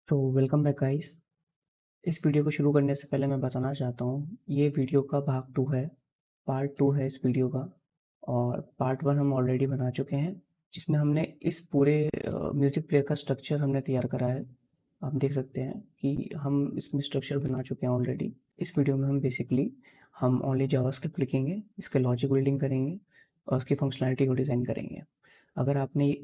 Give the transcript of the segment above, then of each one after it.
तो welcome back guys. इस video को शुरू करने से पहले मैं बताना चाहता हूँ ये वीडियो का भाग 2 है। पार्ट 2 है इस वीडियो का। और पार्ट 1 हम ऑलरेडी बना चुके हैं, जिसमें हमने इस पूरे म्यूज़िक प्लेयर का स्ट्रक्चर हमने तैयार करा है। आप देख सकते हैं कि हम इसमें स्ट्रक्चर बना चुके हैं ऑलरेडी। इस वीडियो में हम ओनली जावास्क्रिप्ट लिखेंगे, इसके लॉजिक बिल्डिंग करेंगे और उसकी फंक्शनैलिटी को डिज़ाइन करेंगे। अगर आपने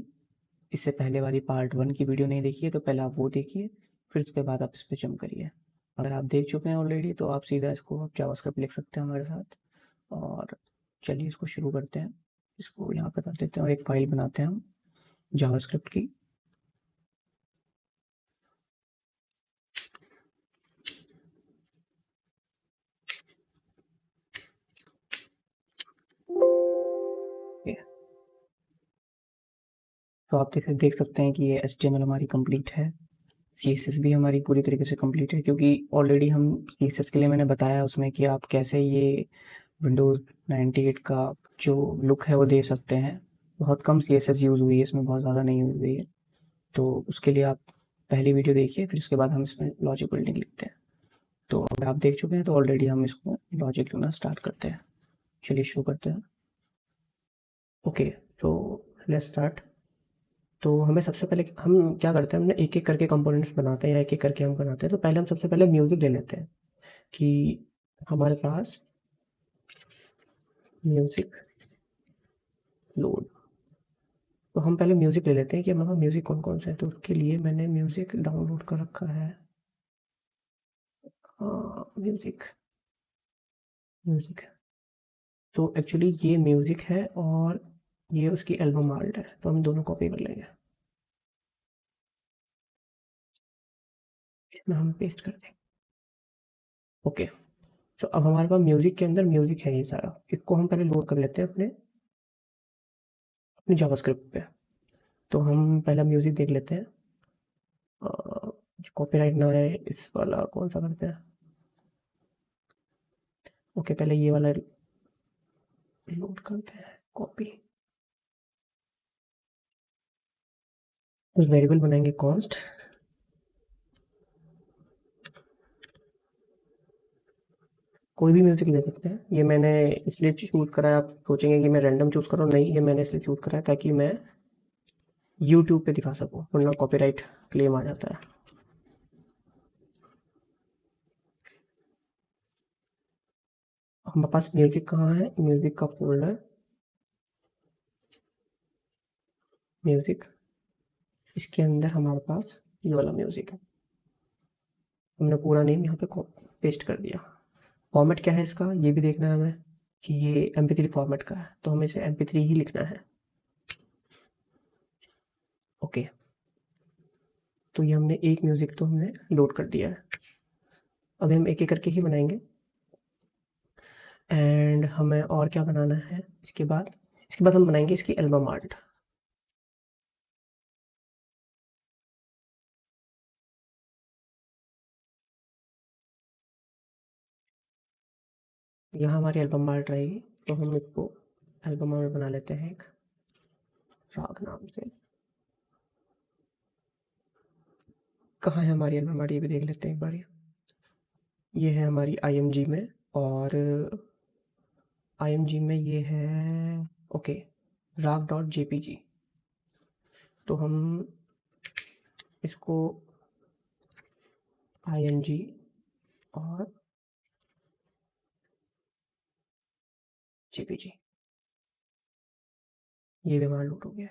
इससे पहले वाली पार्ट 1 की वीडियो नहीं देखी है तो पहले आप वो देखिए, फिर उसके बाद आप इस पे जंप करिए। अगर आप देख चुके हैं ऑलरेडी तो आप सीधा इसको जावास्क्रिप्ट लिख सकते हैं हमारे साथ। और चलिए इसको शुरू करते हैं। इसको यहाँ पे कर देते हैं और एक फ़ाइल बनाते हैं हम जावास्क्रिप्ट की। ये तो आप देख सकते हैं कि ये HTML हमारी कंप्लीट है। CSS भी हमारी पूरी तरीके से कंप्लीट है, क्योंकि ऑलरेडी हम CSS के लिए मैंने बताया उसमें कि आप कैसे ये विंडोज़ 98 का जो लुक है वो दे सकते हैं। बहुत कम CSS यूज़ हुई है इसमें, बहुत ज़्यादा नहीं यूज़ हुई है। तो उसके लिए आप पहली वीडियो देखिए, फिर उसके बाद हम इसमें लॉजिक बिल्डिंग लिखते हैं। तो अगर आप देख चुके हैं तो ऑलरेडी हम इसको लॉजिक लिखना स्टार्ट करते हैं। चलिए शुरू करते हैं। ओके, तो लेट्स स्टार्ट। तो हमें सबसे पहले हम क्या करते हैं, हमने एक एक करके कंपोनेंट्स बनाते हैं या एक एक करके हम बनाते हैं। तो पहले हम सबसे पहले म्यूज़िक ले लेते हैं कि हमारे पास म्यूज़िक लोड। तो हम पहले म्यूज़िक ले लेते हैं कि हमारे पास म्यूज़िक कौन कौन सा है। तो उसके लिए मैंने म्यूज़िक डाउनलोड कर रखा है। म्यूज़िक म्यूज़िक तो एक्चुअली ये म्यूज़िक है और ये उसकी एल्बम आर्ट है, तो हम दोनों कॉपी कर लेंगे। इसमें हम पेस्ट कर देंगे। ओके, तो अब हमारे पास म्यूज़िक के अंदर म्यूज़िक है ये सारा। इसको हम पहले लोड कर लेते हैं अपने अपनी जावास्क्रिप्ट पे। तो हम पहला म्यूज़िक देख लेते हैं। कॉपीराइट ना है इस वाला कौन सा करते हैं। ओके, पहले ये वाला लोड करते हैं, कॉपी। वेरिएबल बनाएंगे कॉन्स्ट। कोई भी म्यूज़िक ले सकते हैं। ये मैंने इसलिए चूज़ करा है, आप सोचेंगे कि मैं रैंडम चूज़ कर रहा हूँ, नहीं, ये मैंने इसलिए चूज़ करा है ताकि मैं यूट्यूब पे दिखा सकूँ, वरना कॉपीराइट क्लेम आ जाता है। हमारे पास म्यूज़िक कहाँ है, म्यूज़िक का फोल्डर, म्यूज़िक, इसके अंदर हमारे पास ये वाला म्यूज़िक है। हमने पूरा नेम यहाँ पे पेस्ट कर दिया। फॉर्मेट क्या है इसका, ये भी देखना है हमें कि ये MP3 फॉर्मेट का है, तो हमें इसे MP3 ही लिखना है। ओके, तो ये हमने एक म्यूज़िक तो हमने लोड कर दिया है। अभी हम एक एक करके ही बनाएंगे। एंड हमें और क्या बनाना है इसके बाद हम बनाएंगे इसकी एल्बम आर्ट। यहाँ हमारी एल्बम आर्ट रहेगी, तो हम इसको एल्बम आर्ट बना लेते हैं एक राग नाम से। कहाँ है हमारी एल्बम आर्ट, ये भी देख लेते हैं एक बार। ये है हमारी IMG में, और IMG में ये है ओके राग.jpg। तो हम इसको IMG और JPG, ये भी हमारा लोड हो गया।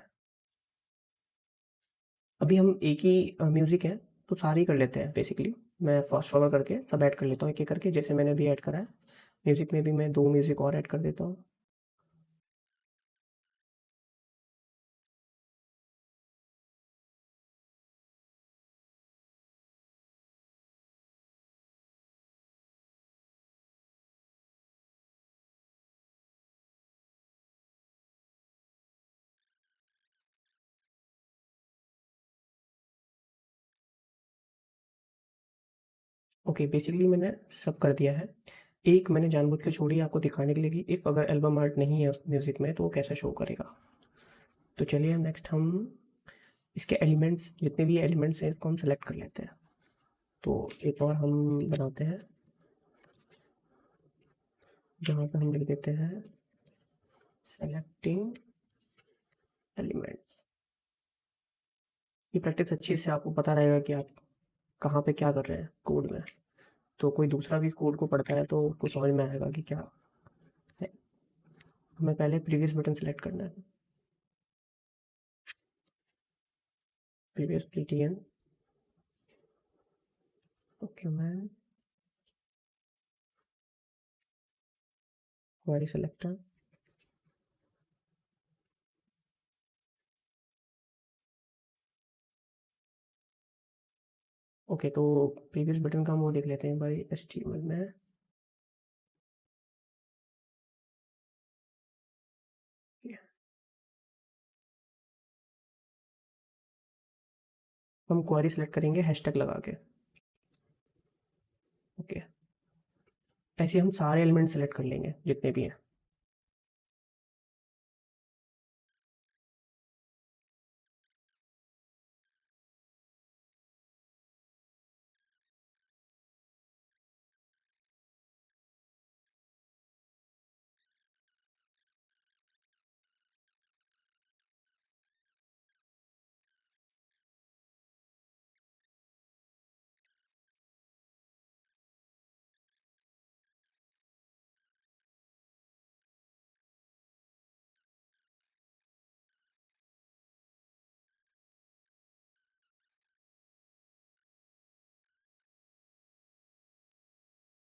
अभी हम एक ही म्यूज़िक है तो सारे ही कर लेते हैं बेसिकली। मैं फास्ट फॉरवर्ड करके सब ऐड कर लेता हूँ एक एक करके, जैसे मैंने अभी ऐड करा है। म्यूज़िक में भी मैं 2 म्यूज़िक और ऐड कर देता हूँ। ओके, बेसिकली मैंने सब कर दिया है। एक मैंने जानबूझ के छोड़ी आपको दिखाने के लिए कि इफ़ अगर एल्बम आर्ट नहीं है उस म्यूज़िक में तो वो कैसे शो करेगा। तो चलिए नेक्स्ट हम इसके एलिमेंट्स, जितने भी एलिमेंट्स हैं इसको हम सेलेक्ट कर लेते हैं। तो एक और हम बनाते हैं, जहाँ पे हम लिख देते हैं सेलेक्टिंग एलिमेंट्स। ये प्रैक्टिस अच्छी से आपको पता रहेगा कि आप कहाँ पे क्या कर रहे हैं कोड में। तो कोई दूसरा भी कोड को पढ़ता है तो उसको समझ में आएगा कि क्या है। हमें पहले प्रीवियस बटन सेलेक्ट करना है, previous ptn document query selector. Okay, तो प्रीवियस बटन का हम वो देख लेते हैं भाई HTML में। हम क्वेरी सेलेक्ट करेंगे हैशटैग लगा के। ओके, ऐसे हम सारे एलिमेंट सेलेक्ट कर लेंगे जितने भी हैं।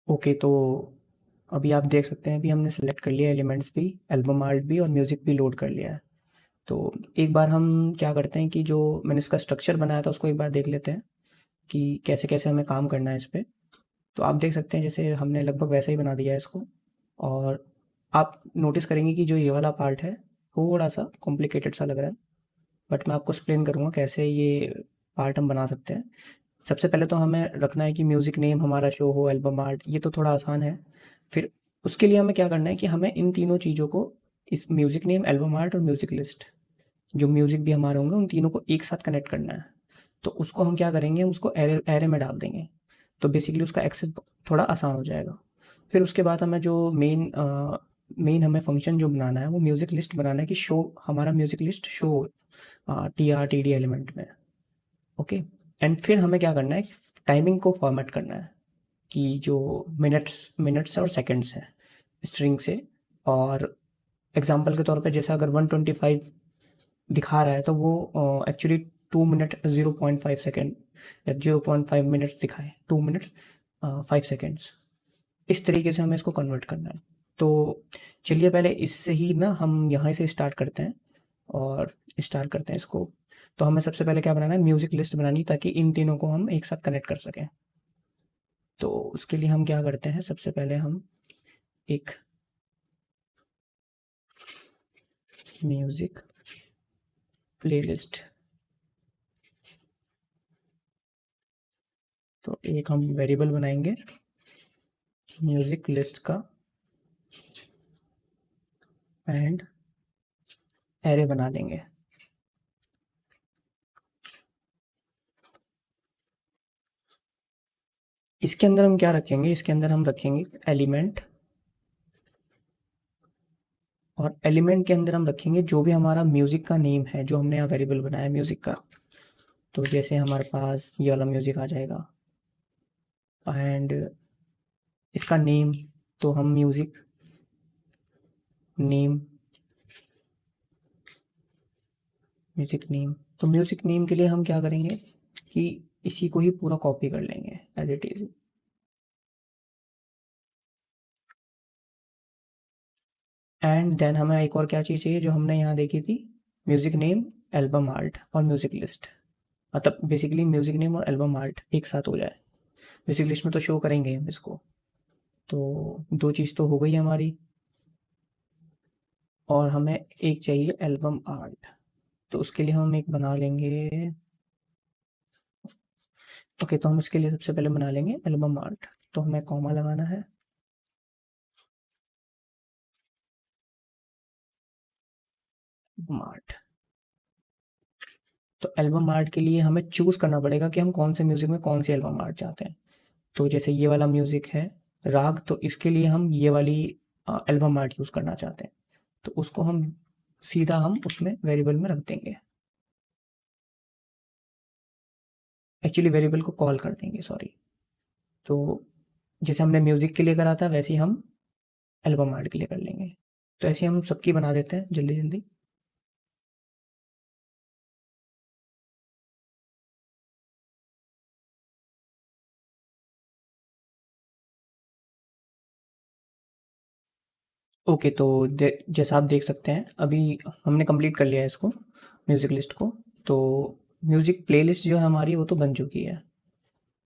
ओके, तो अभी आप देख सकते हैं, अभी हमने सेलेक्ट कर लिया एलिमेंट्स भी, एल्बम आर्ट भी और म्यूज़िक भी लोड कर लिया है। तो एक बार हम क्या करते हैं कि जो मैंने इसका स्ट्रक्चर बनाया था उसको एक बार देख लेते हैं कि कैसे कैसे हमें काम करना है इस पे। तो आप देख सकते हैं जैसे हमने लगभग वैसा ही बना दिया है इसको। और आप नोटिस करेंगे कि जो ये वाला पार्ट है थोड़ा सा कॉम्प्लिकेटेड सा लग रहा है, बट मैं आपको एक्सप्लेन करूँगा कैसे ये पार्ट हम बना सकते हैं। सबसे पहले तो हमें रखना है कि म्यूज़िक नेम हमारा शो हो, एल्बम आर्ट, ये तो थोड़ा आसान है। फिर उसके लिए हमें क्या करना है कि हमें इन तीनों चीज़ों को, इस म्यूज़िक नेम, एल्बम आर्ट और म्यूज़िक लिस्ट, जो म्यूज़िक भी हमारे होंगे उन तीनों को एक साथ कनेक्ट करना है। तो उसको हम क्या करेंगे, हम उसको एरे एरे में डाल देंगे। तो बेसिकली उसका एक्सेस थोड़ा आसान हो जाएगा। फिर उसके बाद हमें जो मेन हमें फंक्शन जो बनाना है वो म्यूज़िक लिस्ट बनाना है कि शो, हमारा music list show TRTD element में। ओके, एंड फिर हमें क्या करना है कि टाइमिंग को फॉर्मेट करना है कि जो मिनट्स मिनट्स और सेकंड्स हैं स्ट्रिंग से। और एग्जांपल के तौर पे जैसे अगर 125 दिखा रहा है तो वो एक्चुअली 2 मिनट 0.5 सेकेंड या 0.5 मिनट्स दिखाए, 2 मिनट्स 5 सेकेंड्स। इस तरीके से हमें इसको कन्वर्ट करना है। तो चलिए पहले इससे ही ना हम यहाँ से स्टार्ट करते हैं और स्टार्ट करते हैं इसको। तो हमें सबसे पहले क्या बनाना है, म्यूज़िक लिस्ट बनानी, ताकि इन तीनों को हम एक साथ कनेक्ट कर सकें। तो उसके लिए हम क्या करते हैं, सबसे पहले हम एक म्यूज़िक प्लेलिस्ट, तो एक हम वेरिएबल बनाएंगे म्यूज़िक लिस्ट का एंड एरे बना लेंगे। इसके अंदर हम क्या रखेंगे, इसके अंदर हम रखेंगे एलिमेंट, और एलिमेंट के अंदर हम रखेंगे जो भी हमारा म्यूज़िक का नेम है, जो हमने यहाँ वेरिएबल बनाया है म्यूज़िक का। तो जैसे हमारे पास ये वाला म्यूज़िक आ जाएगा एंड इसका नेम, तो हम म्यूज़िक नेम, म्यूज़िक नेम, तो म्यूज़िक नेम के लिए हम क्या करेंगे कि इसी को ही पूरा कॉपी कर लेंगे as it is. And then हमें एक और क्या चीज़ चाहिए जो हमने यहाँ देखी थी, म्यूज़िक नेम, एल्बम आर्ट और म्यूज़िक लिस्ट। मतलब बेसिकली म्यूज़िक नेम और एल्बम आर्ट एक साथ हो जाए। म्यूज़िक लिस्ट में तो शो करेंगे हम इसको। तो दो चीज़ तो हो गई हमारी, और हमें एक चाहिए एल्बम आर्ट। तो उसके लिए हम एक बना लेंगे। ओके, तो हम उसके लिए सबसे पहले बना लेंगे एल्बम आर्ट। तो हमें कॉमा लगाना है, एल्बम आर्ट। तो एल्बम आर्ट के लिए हमें चूज़ करना पड़ेगा कि हम कौन से म्यूज़िक में कौन सी एल्बम आर्ट चाहते हैं। तो जैसे ये वाला म्यूज़िक है राग, तो इसके लिए हम ये वाली एल्बम आर्ट यूज़ करना चाहते हैं। तो उसको हम सीधा हम उसमें वेरिएबल में रख देंगे। एक्चुअली वेरिएबल को कॉल कर देंगे, सॉरी। तो जैसे हमने म्यूज़िक के लिए करा था वैसे ही हम एल्बम आर्ट के लिए कर लेंगे। तो ऐसे हम सबकी बना देते हैं जल्दी जल्दी। ओके, तो जैसा आप देख सकते हैं अभी हमने कंप्लीट कर लिया है इसको, म्यूज़िक लिस्ट को। तो म्यूज़िक प्लेलिस्ट जो है हमारी वो तो बन चुकी है।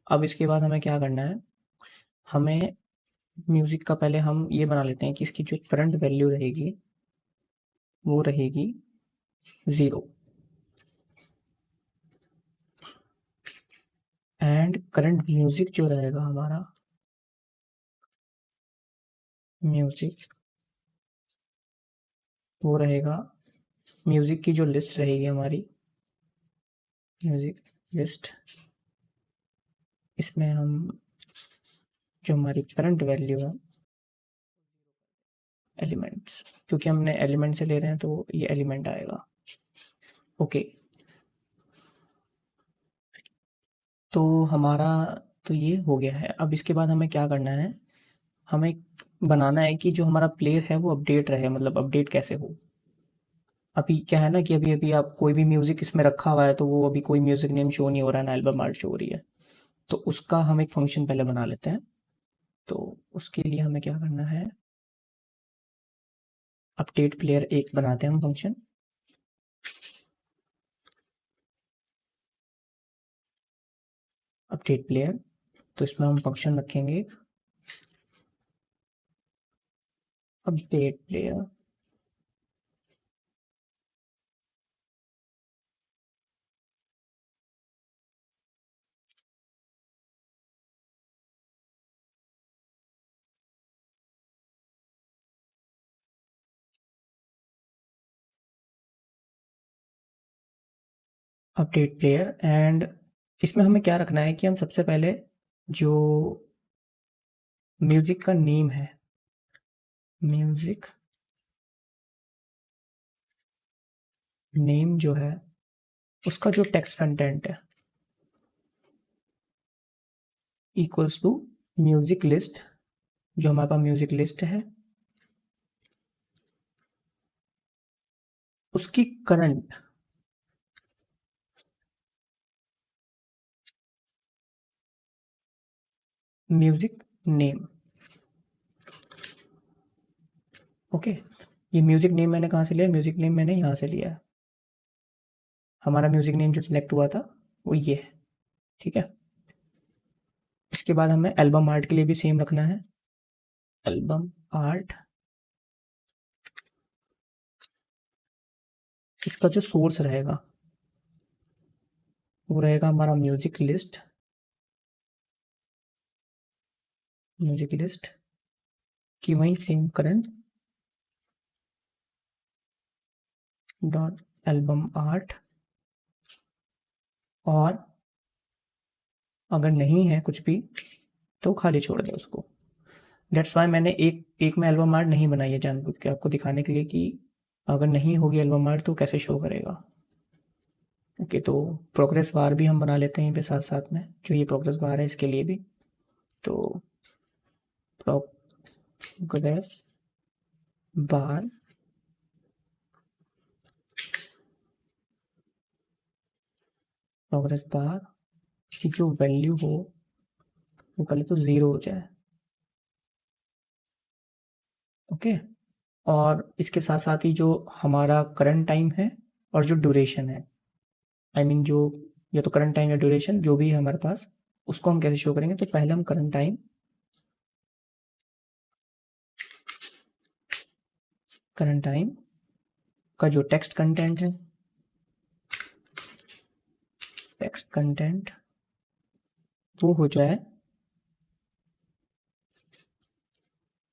अब इसके बाद हमें क्या करना है, हमें म्यूज़िक का पहले हम ये बना लेते हैं कि इसकी जो करंट वैल्यू रहेगी वो रहेगी 0। एंड करंट म्यूज़िक जो रहेगा हमारा, म्यूज़िक वो रहेगा, म्यूज़िक की जो लिस्ट रहेगी हमारी, म्यूज़िक लिस्ट, इसमें हम जो हमारी करंट वैल्यू है एलिमेंट्स, क्योंकि हमने एलिमेंट से ले रहे हैं तो ये एलिमेंट आएगा। ओके, तो हमारा तो ये हो गया है। अब इसके बाद हमें क्या करना है, हमें बनाना है कि जो हमारा प्लेयर है वो अपडेट रहे, मतलब अपडेट कैसे हो। अभी क्या है ना कि अभी अभी आप कोई भी म्यूज़िक इसमें रखा हुआ है तो वो अभी कोई म्यूज़िक नेम शो नहीं हो रहा है ना एल्बम आर्ट शो हो रही है। तो उसका हम एक फंक्शन पहले बना लेते हैं। तो उसके लिए हमें क्या करना है, अपडेट प्लेयर एक बनाते हैं हम फंक्शन। अपडेट प्लेयर, तो इसमें हम फंक्शन रखेंगे update player. Update player and इसमें हमें क्या रखना है कि हम सबसे पहले जो म्यूजिक का नेम है, म्यूजिक नेम जो है उसका जो टेक्स्ट कंटेंट है इक्वल्स टू म्यूजिक लिस्ट, जो हमारे पास म्यूजिक लिस्ट है उसकी करंट म्यूजिक नेम। ओके, ये म्यूजिक नेम मैंने कहाँ से लिया, म्यूजिक नेम मैंने यहाँ से लिया है। हमारा म्यूजिक नेम जो सिलेक्ट हुआ था वो ये है, ठीक है। इसके बाद हमें एल्बम आर्ट के लिए भी सेम रखना है। एल्बम आर्ट, इसका जो सोर्स रहेगा वो रहेगा हमारा म्यूजिक लिस्ट, म्यूजिक लिस्ट की वही same current dot album art. और अगर नहीं है कुछ भी तो खाली छोड़ दे उसको। दैट्स वाई मैंने एक एक में एल्बम आर्ट नहीं बनाई है जानबूझ के, आपको दिखाने के लिए कि अगर नहीं होगी एल्बम आर्ट तो कैसे शो करेगा। ओके, तो प्रोग्रेस बार भी हम बना लेते हैं पे साथ साथ में, जो ये प्रोग्रेस बार है इसके लिए भी। तो प्रोग्रेस बार, प्रोग्रेस बार की जो वैल्यू हो वो पहले तो 0 हो जाए। ओके, और इसके साथ साथ ही जो हमारा करंट टाइम है और जो ड्यूरेशन है, आई मीन जो या तो करंट टाइम या ड्यूरेशन जो भी है हमारे पास, उसको हम कैसे शो करेंगे। तो पहले हम करंट टाइम का जो टेक्स्ट कंटेंट है, टेक्स्ट कंटेंट वो हो जाए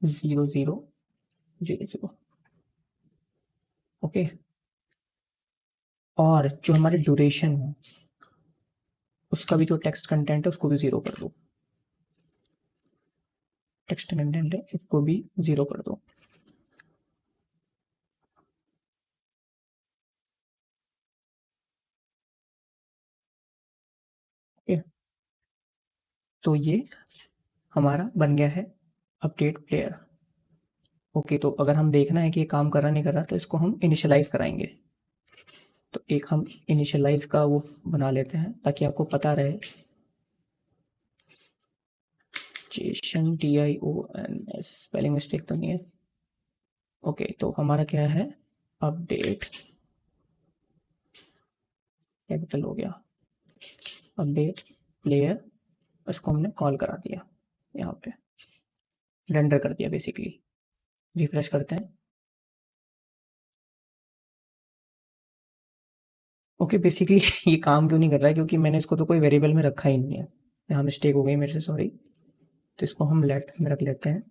0000। ओके, और जो हमारी ड्यूरेशन है उसका भी जो टेक्स्ट कंटेंट है उसको भी 0 कर दो। टेक्स्ट कंटेंट है उसको भी 0 कर दो। ओके, तो ये हमारा बन गया है अपडेट प्लेयर। ओके, तो अगर हम देखना है कि ये काम कर रहा नहीं कर रहा तो इसको हम इनिशियलाइज कराएंगे। तो एक हम इनिशियलाइज का वो बना लेते हैं ताकि आपको पता रहे। जेसन TION स्पेलिंग मिस्टेक तो नहीं है। ओके, तो हमारा क्या है, अपडेट कैपिटल हो गया, अपडेट प्लेयर। इसको हमने कॉल करा दिया, यहाँ पे रेंडर कर दिया बेसिकली। रिफ्रेश करते हैं। ओके, बेसिकली ये काम क्यों नहीं कर रहा है, क्योंकि मैंने इसको तो कोई वेरिएबल में रखा ही नहीं है। यहाँ मिस्टेक हो गई मेरे से, सॉरी। तो इसको हम लेट में रख लेते हैं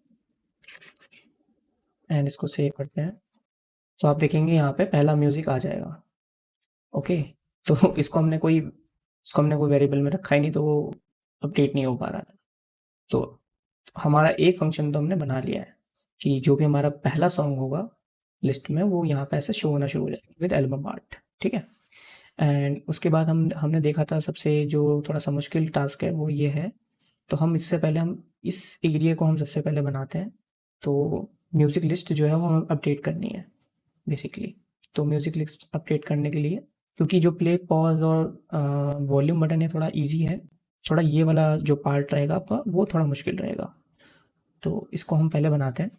एंड इसको सेव करते हैं। तो आप देखेंगे यहाँ पे पहला म्यूजिक आ जाएगा। ओके, तो इसको हमने कोई वेरिएबल में रखा ही नहीं, तो वो अपडेट नहीं हो पा रहा है। तो हमारा एक फंक्शन तो हमने बना लिया है कि जो भी हमारा पहला सॉन्ग होगा लिस्ट में वो यहाँ पे ऐसे शो होना शुरू हो जाएगा विद एल्बम आर्ट। ठीक है, एंड उसके बाद हमने देखा था सबसे जो थोड़ा सा मुश्किल टास्क है वो ये है। तो हम इससे पहले हम इस एरिया को हम सबसे पहले बनाते हैं। तो म्यूज़िक लिस्ट जो है वो हमें अपडेट करनी है बेसिकली। तो म्यूज़िक लिस्ट अपडेट करने के लिए, क्योंकि जो प्ले पॉज और वॉल्यूम बटन है थोड़ा इजी है, थोड़ा ये वाला जो पार्ट रहेगा आपका वो थोड़ा मुश्किल रहेगा। तो इसको हम पहले बनाते हैं।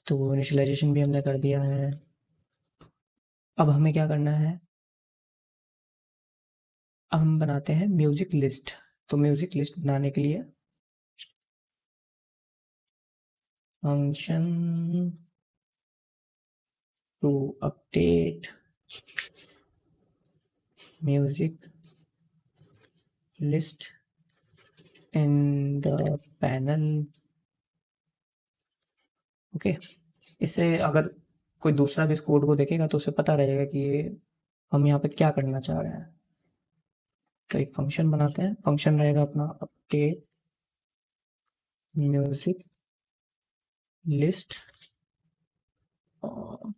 तो इनिशियलाइजेशन भी हमने कर दिया है। अब हमें क्या करना है, अब हम बनाते हैं म्यूज़िक लिस्ट। तो म्यूज़िक लिस्ट बनाने के लिए function to update music list in the panel. Okay, इससे अगर कोई दूसरा भी इस कोड को देखेगा तो उसे पता रहेगा कि ये हम यहाँ पे क्या करना चाह रहे हैं। तो एक फंक्शन बनाते हैं, फंक्शन रहेगा अपना अपडेट म्यूजिक लिस्ट। और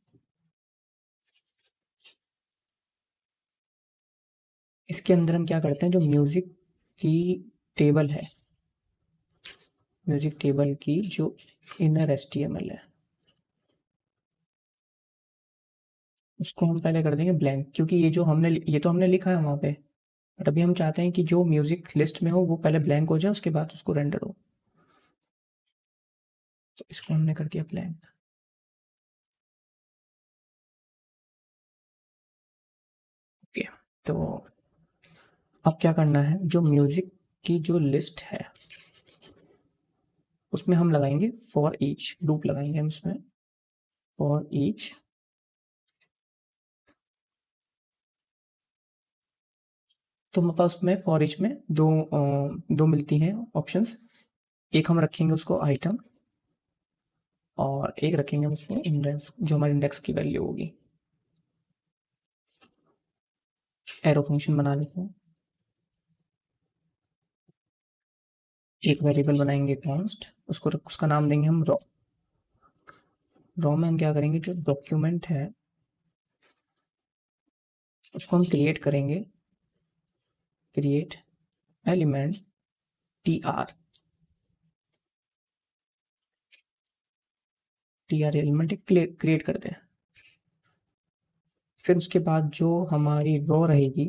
इसके अंदर हम क्या करते हैं, जो म्यूजिक की टेबल है, म्यूजिक टेबल की जो इनर HTML है उसको हम पहले कर देंगे ब्लैंक, क्योंकि ये तो हमने लिखा है वहाँ पे। बट अभी हम चाहते हैं कि जो म्यूजिक लिस्ट में हो वो पहले ब्लैंक हो जाए, उसके बाद उसको रेंडर हो। तो इसको हमने कर दिया ब्लैंक। ओके, तो अब क्या करना है, जो म्यूजिक की जो लिस्ट है उसमें हम लगाएंगे फॉर ईच, लूप लगाएंगे हम उसमें फॉर ईच। तो हमारे पास में फॉर ईच में दो मिलती हैं ऑप्शंस। एक हम रखेंगे उसको आइटम और एक रखेंगे हम उसमें इंडेक्स, जो हमारे इंडेक्स की वैल्यू होगी। एरो फंक्शन बना लेते हैं, एक वेरिएबल बनाएंगे कॉन्स्ट, उसका नाम देंगे हम रॉ। रॉ में हम क्या करेंगे, जो डॉक्यूमेंट है उसको हम क्रिएट करेंगे, create element T R element create करते हैं। फिर उसके बाद जो हमारी रो रहेगी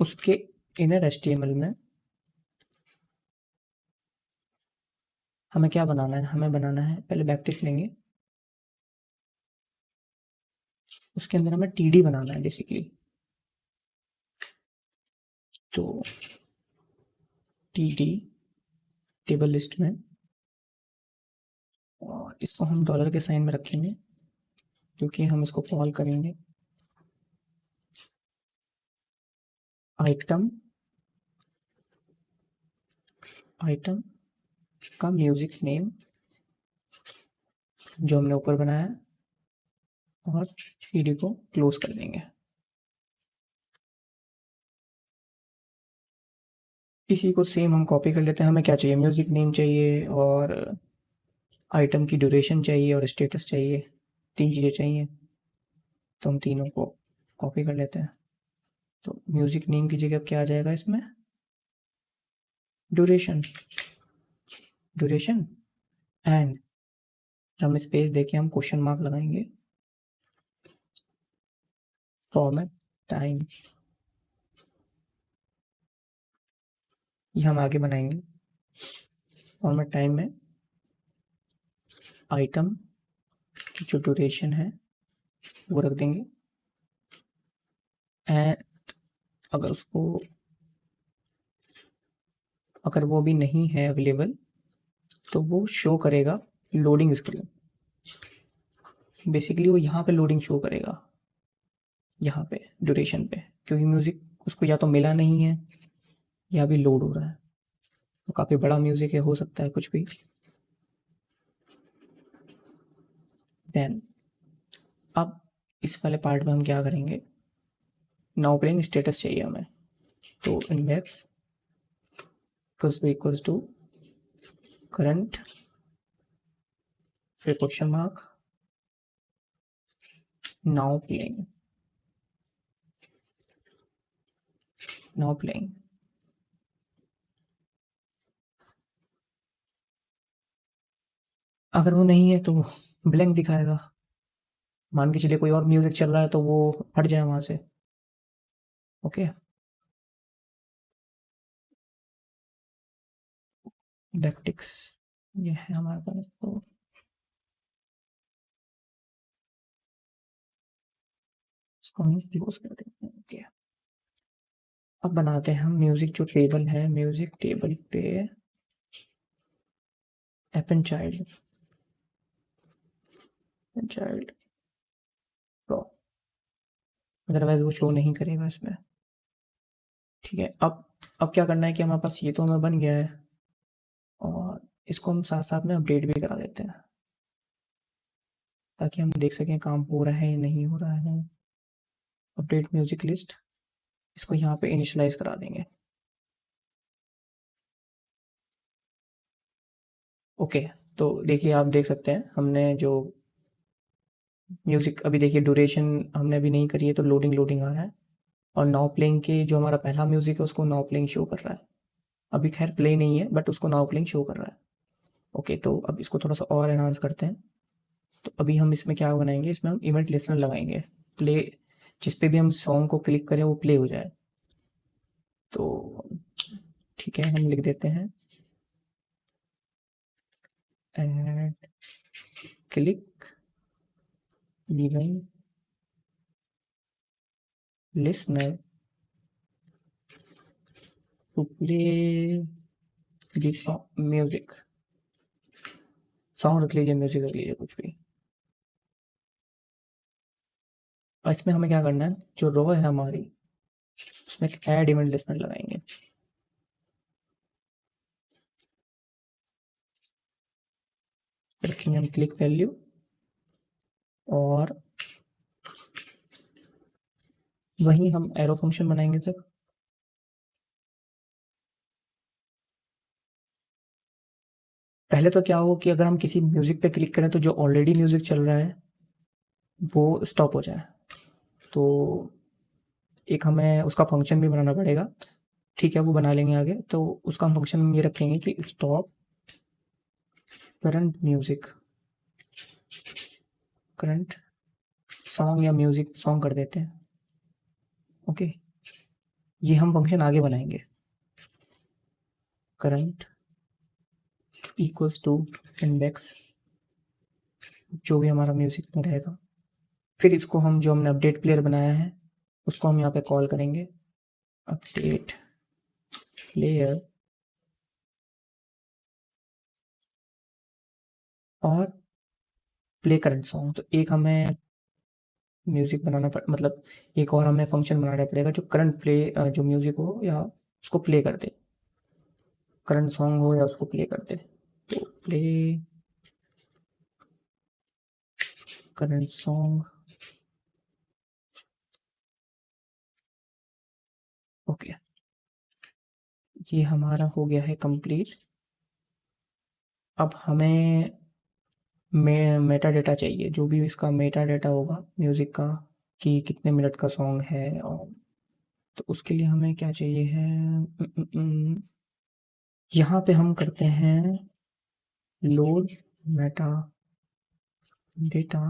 उसके इनर HTML में हमें क्या बनाना है, हमें बनाना है पहले बैकटिक लेंगे, उसके अंदर हमें TD बनाना है बेसिकली। तो TD टेबल लिस्ट में, और इसको हम डॉलर के साइन में रखेंगे क्योंकि हम इसको कॉल करेंगे आइटम, आइटम का म्यूजिक नेम जो हमने ऊपर बनाया है, और TD को क्लोज कर देंगे। इसी को सेम हम कॉपी कर लेते हैं। हमें क्या चाहिए, म्यूज़िक नेम चाहिए और आइटम की ड्यूरेशन चाहिए और स्टेटस चाहिए, 3 चीज़ें चाहिए। तो हम तीनों को कॉपी कर लेते हैं। तो म्यूज़िक नेम की जगह क्या आ जाएगा इसमें, ड्यूरेशन, ड्यूरेशन एंड हम स्पेस देके हम क्वेश्चन मार्क लगाएंगे, फॉर्मेट टाइम। ये हम आगे बनाएंगे। फॉर्मेट टाइम में आइटम की जो ड्यूरेशन है वो रख देंगे एंड अगर उसको अगर वो भी नहीं है अवेलेबल तो वो शो करेगा लोडिंग स्क्रीन। बेसिकली वो यहाँ पे लोडिंग शो करेगा, यहाँ पे ड्यूरेशन पे, क्योंकि म्यूज़िक उसको या तो मिला नहीं है या भी लोड हो रहा है। तो काफ़ी बड़ा म्यूज़िक है, हो सकता है कुछ भी। देन अब इस वाले पार्ट में हम क्या करेंगे, नाउ प्लेइंग स्टेटस चाहिए हमें। तो इंडेक्स इक्वल्स टू करंट फिर question mark now playing, now playing. अगर वो नहीं है तो ब्लैंक दिखाएगा। मान के चलिए कोई और म्यूजिक चल रहा है तो वो हट जाए वहां से। ओके, बैकटिक्स ये है हमारे पास। तो इसको हम क्लोज कर देते हैं। ओके, अब बनाते हैं हम म्यूजिक जो टेबल है। म्यूजिक टेबल पे append child, child pro, otherwise वो शो नहीं करेगा इसमें। ठीक है, अब क्या करना है कि हमारे पास ये तो हमें बन गया है और इसको हम साथ साथ में अपडेट भी करा देते हैं ताकि हम देख सकें काम हो रहा है या नहीं हो रहा है। अपडेट म्यूजिक लिस्ट, इसको यहाँ पे इनिशियलाइज करा देंगे। ओके, तो देखिए आप देख सकते हैं हमने जो म्यूजिक अभी देखिए ड्यूरेशन हमने अभी नहीं करी है तो लोडिंग लोडिंग आ रहा है। और नाउ प्लेइंग के जो हमारा पहला म्यूजिक है उसको नाउ प्लेइंग शो कर रहा है। अभी खैर प्ले नहीं है बट उसको नाउ प्लेइंग शो कर रहा है। ओके, तो अब इसको थोड़ा सा और एनहांस करते हैं। तो अभी हम इसमें क्या बनाएंगे, इसमें हम इवेंट लिसनर लगाएंगे। प्ले, जिस पे भी हम सॉन्ग को क्लिक करें वो प्ले हो जाए। तो ठीक है, हम लिख देते हैं and click event listener to play this music. Song रख लीजिए, म्यूजिक रख लीजिए, कुछ भी। और इसमें हमें क्या करना है, जो रो है हमारी उसमें ऐड इवेंट लिसनर लगाएंगे। रखेंगे हम क्लिक वैल्यू और वहीं हम एरो फंक्शन बनाएंगे सर। पहले तो क्या हो कि अगर हम किसी म्यूजिक पे क्लिक करें तो जो ऑलरेडी म्यूजिक चल रहा है वो स्टॉप हो जाए। तो एक हमें उसका फंक्शन भी बनाना पड़ेगा। ठीक है, वो बना लेंगे आगे। तो उसका हम फंक्शन ये रखेंगे कि stop current music, current song या म्यूजिक सॉन्ग कर देते हैं। ओके, ये हम फंक्शन आगे बनाएंगे। करंट इक्वल्स टू इंडेक्स, जो भी हमारा म्यूजिक में रहेगा। फिर इसको हम जो हमने अपडेट प्लेयर बनाया है उसको हम यहाँ पे कॉल करेंगे, अपडेट प्लेयर। और प्ले करंट सॉन्ग, तो एक हमें म्यूजिक बनाना मतलब एक और हमें फंक्शन बनाना पड़ेगा जो करंट प्ले जो म्यूजिक हो या उसको प्ले कर दे, करंट सॉन्ग हो या उसको प्ले कर दे। तो प्ले करंट सॉन्ग। ओके, ये हमारा हो गया है कंप्लीट। अब हमें मेटा डेटा चाहिए, जो भी इसका मेटा डेटा होगा म्यूज़िक का, कि कितने मिनट का सॉन्ग है। और तो उसके लिए हमें क्या चाहिए है, यहाँ पे हम करते हैं load meta data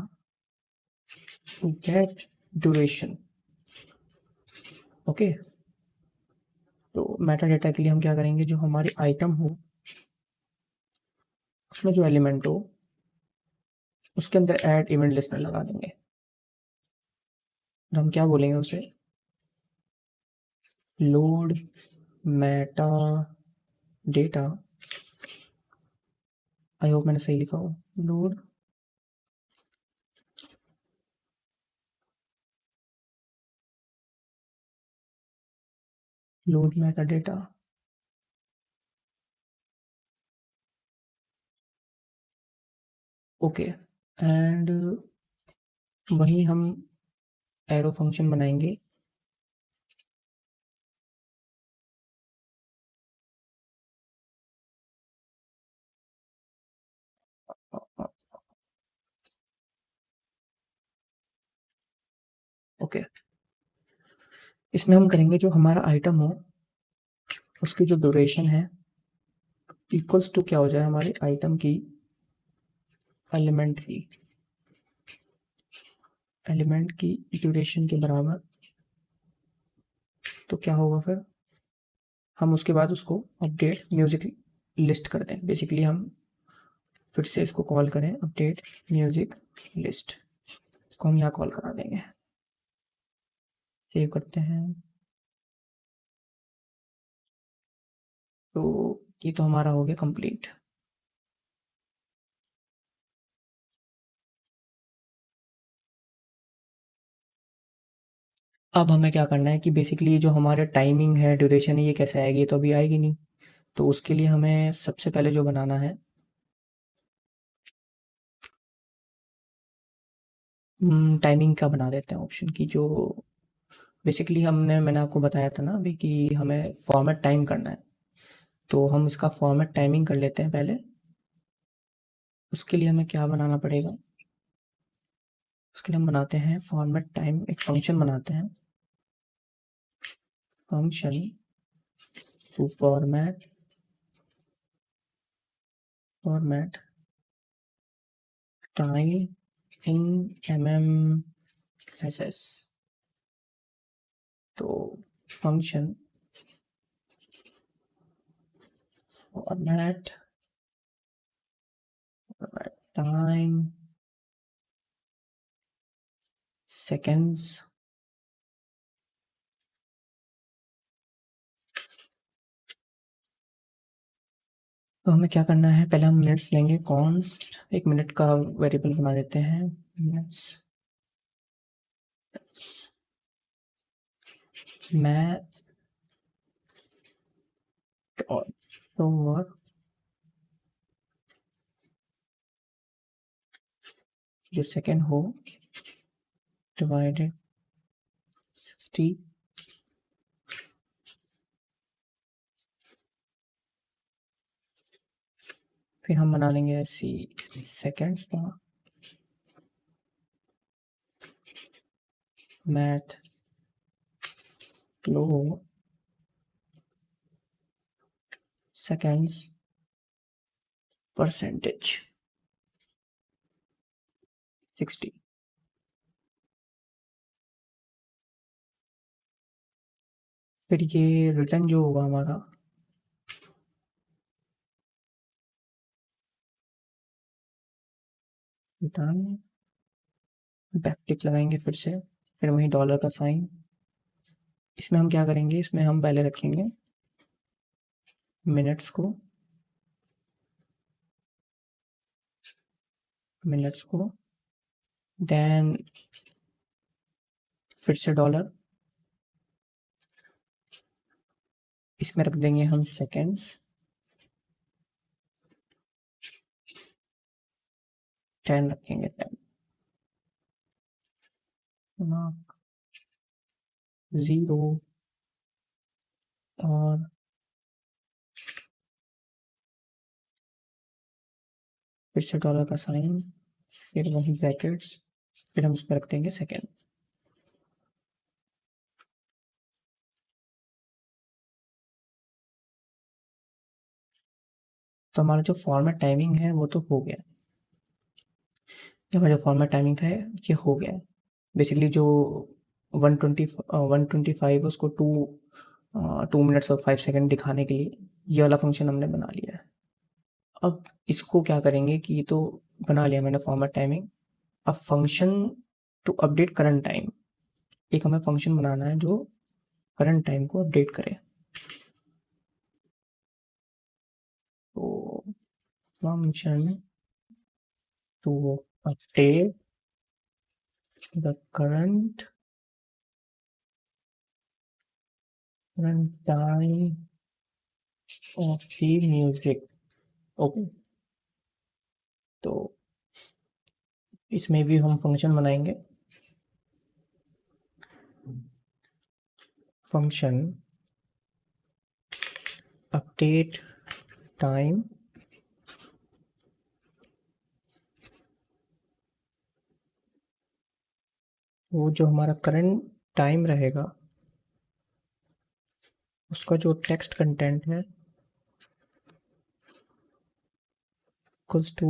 to get duration. Okay, तो मेटा डेटा के लिए हम क्या करेंगे, जो हमारी आइटम हो उसमें जो एलिमेंट हो उसके अंदर ऐड इवेंट लिस्टनर लगा देंगे। तो हम क्या बोलेंगे उसे, load meta data, I hope मैंने सही लिखा हो, load meta data. Okay, and वहीं हम एरो फंक्शन बनाएंगे। ओके, इसमें हम करेंगे जो हमारा आइटम हो उसकी जो ड्यूरेशन है इक्वल्स टू क्या हो जाए, हमारे आइटम की एलिमेंट की ड्यूरेशन के बराबर। तो क्या होगा फिर, हम उसके बाद उसको अपडेट म्यूजिक लिस्ट करते हैं। बेसिकली हम फिर से इसको कॉल करें अपडेट म्यूजिक लिस्ट, इसको हम यहाँ कॉल करा देंगे। सेव करते हैं। तो ये तो हमारा हो गया कंप्लीट। अब हमें क्या करना है कि बेसिकली जो हमारे टाइमिंग है, ड्यूरेशन है, ये कैसे आएगी, ये तो अभी आएगी नहीं। तो उसके लिए हमें सबसे पहले जो बनाना है, टाइमिंग का बना देते हैं ऑप्शन की। जो बेसिकली मैंने आपको बताया था ना अभी कि हमें फॉर्मेट टाइम करना है, तो हम इसका फॉर्मेट टाइमिंग कर लेते हैं पहले। उसके लिए हमें क्या बनाना पड़ेगा, उसके लिए हम बनाते हैं फॉर्मेट टाइम, एक फंक्शन बनाते हैं, function to format time in MMSS। तो फंक्शन फॉर्मेट टाइम सेकेंड्स, तो हमें क्या करना है, पहले हम मिनट्स लेंगे, कॉन्स्ट एक मिनट का वेरिएबल बना देते हैं मिनट्स, मैथ और जो सेकेंड हो डिवाइडेड 60, फिर हम बना लेंगे ऐसी सेकेंड्स का मैथ लो सेकेंड्स परसेंटेज 60। फिर ये रिटर्न जो होगा हमारा, रिटर्न बैकटिक लगाएंगे फिर वही डॉलर का साइन। इसमें हम क्या करेंगे, इसमें हम पहले रखेंगे मिनट्स को, देन फिर से डॉलर, इसमें रख देंगे हम सेकेंड्स, 10 रखेंगे, 10 0 और फिर से डॉलर का साइन, फिर वही ब्रैकेट्स, फिर हम उस पर रख देंगे सेकेंड। तो हमारा जो फॉर्मेट टाइमिंग है वो तो हो गया। ये हमारा जो फॉर्मेट टाइमिंग था ये हो गया है। बेसिकली जो 125 उसको 2 मिनट्स और 5 सेकेंड दिखाने के लिए ये वाला फंक्शन हमने बना लिया है। अब इसको क्या करेंगे कि तो बना लिया मैंने फॉर्मेट टाइमिंग। अब function to update current time, एक हमें फंक्शन बनाना है जो करंट टाइम को अपडेट करे। तो function to update the current time of the music. Okay, तो इसमें भी हम फंक्शन बनाएंगे। फंक्शन अपडेट टाइम, वो जो हमारा करंट टाइम रहेगा उसका जो टेक्स्ट कंटेंट है इक्वल्स टू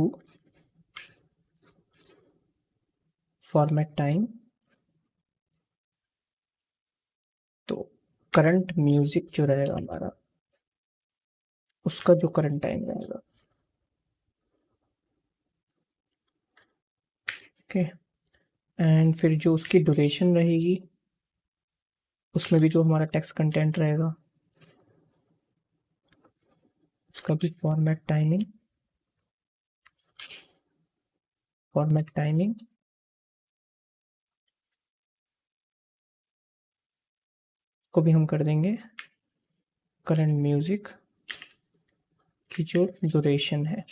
फॉर्मेट टाइम। तो करंट म्यूजिक जो रहेगा हमारा उसका जो करंट टाइम रहेगा, ओके, एंड फिर जो उसकी ड्यूरेशन रहेगी उसमें भी जो हमारा टेक्स्ट कंटेंट रहेगा उसका भी फॉर्मेट टाइमिंग को भी हम कर देंगे करंट म्यूजिक की जो ड्यूरेशन है।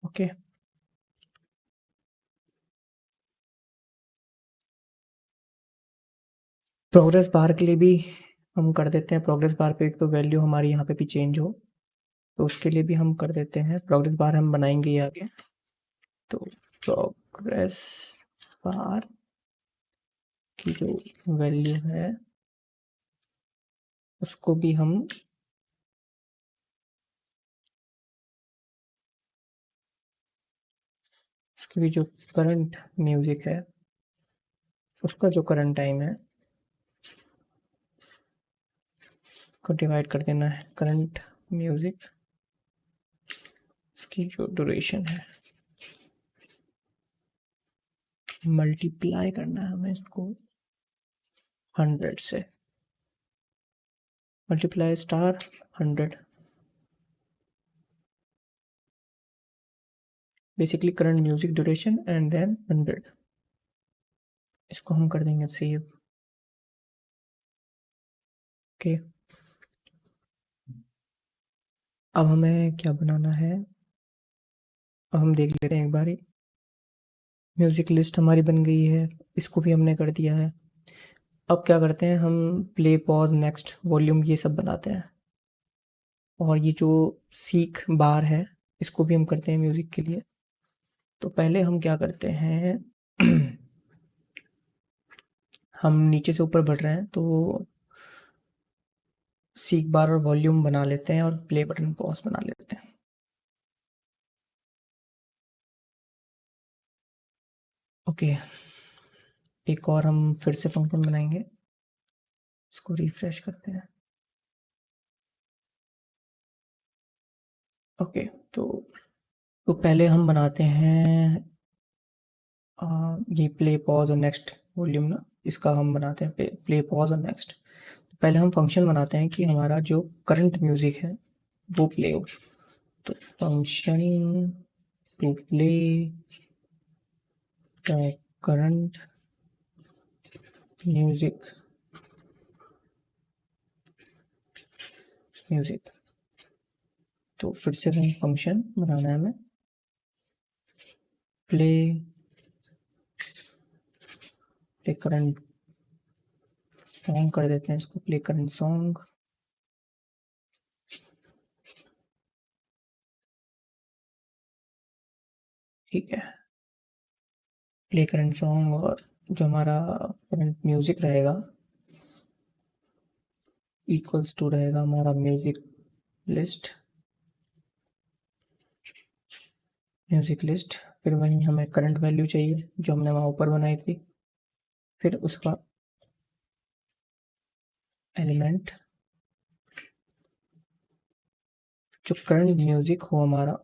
ओके, प्रोग्रेस बार के लिए भी हम कर देते हैं। प्रोग्रेस बार पे एक तो वैल्यू हमारी यहाँ पे भी चेंज हो, तो उसके लिए भी हम कर देते हैं। प्रोग्रेस बार हम बनाएंगे ये आगे। तो प्रोग्रेस बार की जो वैल्यू है उसको भी हम उसकी भी जो करंट म्यूजिक है उसका जो करंट टाइम है को डिवाइड कर देना है करंट म्यूजिक इसकी जो ड्यूरेशन है, मल्टीप्लाई करना है हमें इसको 100 से। Multiply star 100, basically current music duration and then 100। इसको हम कर देंगे सेव। ओके, अब हमें क्या बनाना है, अब हम देख लेते हैं एक बारी। म्यूजिक लिस्ट हमारी बन गई है, इसको भी हमने कर दिया है। अब क्या करते हैं, हम प्ले पॉज नेक्स्ट वॉल्यूम ये सब बनाते हैं। और ये जो सीख बार है इसको भी हम करते हैं म्यूजिक के लिए। तो पहले हम क्या करते हैं हम नीचे से ऊपर बढ़ रहे हैं तो सीख बार और वॉल्यूम बना लेते हैं और प्ले बटन पॉज बना लेते हैं। ओके, एक और हम फिर से फंक्शन बनाएंगे, इसको रिफ्रेश करते हैं। ओके, तो पहले हम बनाते हैं ये प्ले पॉज और नेक्स्ट वॉल्यूम ना, इसका हम बनाते हैं प्ले पॉज और नेक्स्ट। पहले हम फंक्शन बनाते हैं कि हमारा जो करंट म्यूजिक है वो प्ले हो। तो function to play current music तो फिर से हम फंक्शन बनाना है हमें, प्ले करंट सॉन्ग कर देते हैं इसको, प्ले करंट सॉन्ग। ठीक है, प्ले करंट सॉन्ग, और जो हमारा करंट म्यूजिक रहेगा इक्वल्स टू रहेगा हमारा म्यूजिक लिस्ट। फिर वहीं हमें करंट वैल्यू चाहिए जो हमने वहाँ ऊपर बनाई थी, फिर उसका एलिमेंट जो करंट म्यूजिक हो हमारा,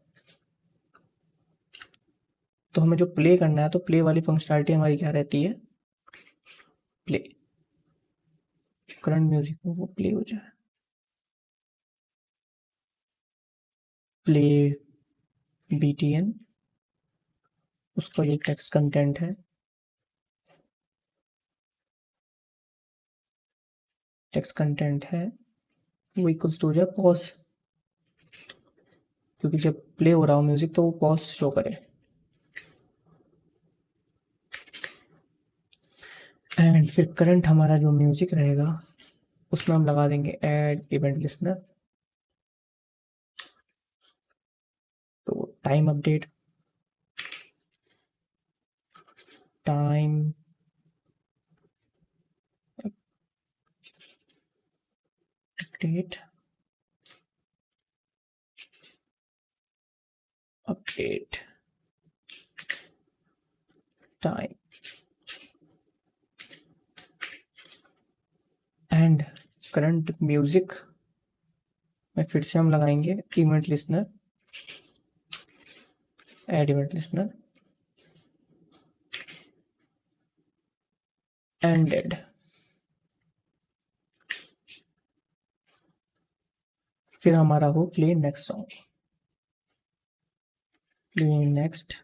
तो हमें जो प्ले करना है तो प्ले वाली फंक्शनैलिटी हमारी क्या रहती है, प्ले, जो करंट म्यूजिक हो वो प्ले हो जाए, प्ले btn, उसका जो टेक्स्ट कंटेंट है, वो इक्वल्स टू हो जाए पॉज, क्योंकि जब प्ले हो रहा हो म्यूजिक तो वो पॉज शो करे। एंड फिर करंट हमारा जो म्यूजिक रहेगा उसमें हम लगा देंगे ऐड इवेंट लिसनर। तो time update time and current music में फिर से हम लगाएंगे event listener, add event listener ended. फिर हमारा हो play next song, play next